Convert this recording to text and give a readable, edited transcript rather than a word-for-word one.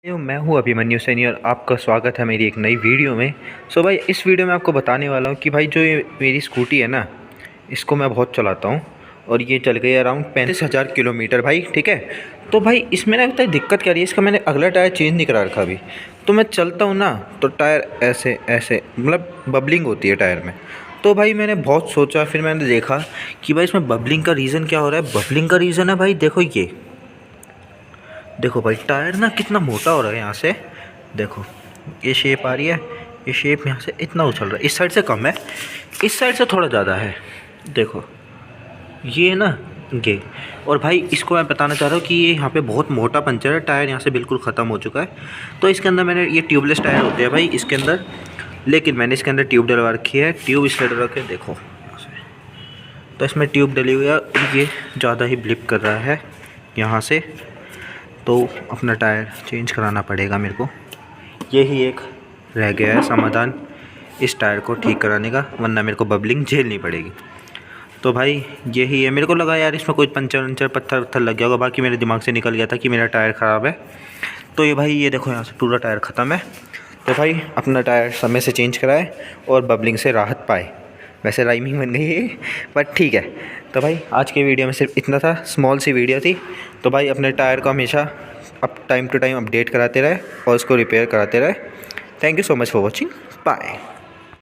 मैं हूँ अभिमन्यु सैनी और आपका स्वागत है मेरी एक नई वीडियो में। भाई इस वीडियो में आपको बताने वाला हूँ कि भाई जो ये मेरी स्कूटी है ना, इसको मैं बहुत चलाता हूँ और ये चल गई अराउंड 35,000 किलोमीटर भाई। ठीक है, तो भाई इसमें ना पता है दिक्कत क्या रही है, इसका मैंने अगला टायर चेंज नहीं करा रखा अभी। तो मैं चलता हूँ ना तो टायर ऐसे ऐसे मतलब बबलिंग होती है टायर में। तो भाई मैंने बहुत सोचा, फिर मैंने देखा कि भाई इसमें बबलिंग का रीज़न क्या हो रहा है। बबलिंग का रीज़न है भाई, देखो भाई टायर ना कितना मोटा हो रहा है यहाँ से। देखो ये शेप आ रही है, ये शेप यहाँ से इतना उछल रहा है, इस साइड से कम है, इस साइड से थोड़ा ज़्यादा है। देखो ये ना ये, और भाई इसको मैं बताना चाह रहा हूँ कि ये यहाँ पे बहुत मोटा पंचर है, टायर यहाँ से बिल्कुल ख़त्म हो चुका है। तो इसके अंदर मैंने ये ट्यूबलेस टायर होते हैं भाई इसके अंदर, लेकिन मैंने इसके अंदर ट्यूब डलवा रखी है। ट्यूब इसलिए डलवा के देखो यहाँ से, तो इसमें ट्यूब डली हुई है और ये ज़्यादा ही ब्लिप कर रहा है यहाँ से, तो अपना टायर चेंज कराना पड़ेगा मेरे को। यही एक रह गया है समाधान इस टायर को ठीक कराने का, वरना मेरे को बबलिंग झेलनी पड़ेगी। तो भाई यही है, मेरे को लगा यार इसमें कोई पंचर वंचर पत्थर वत्थर लग गया होगा, बाकी मेरे दिमाग से निकल गया था कि मेरा टायर ख़राब है। तो ये भाई ये देखो यहाँ से पूरा टायर ख़त्म है। तो भाई अपना टायर समय से चेंज कराए और बबलिंग से राहत पाए। वैसे राइमिंग बन गई है बट ठीक है। तो भाई आज के वीडियो में सिर्फ इतना था, स्मॉल सी वीडियो थी। तो भाई अपने टायर को हमेशा टाइम टू टाइम अपडेट कराते रहे और उसको रिपेयर कराते रहे। Thank you so much for watching, bye.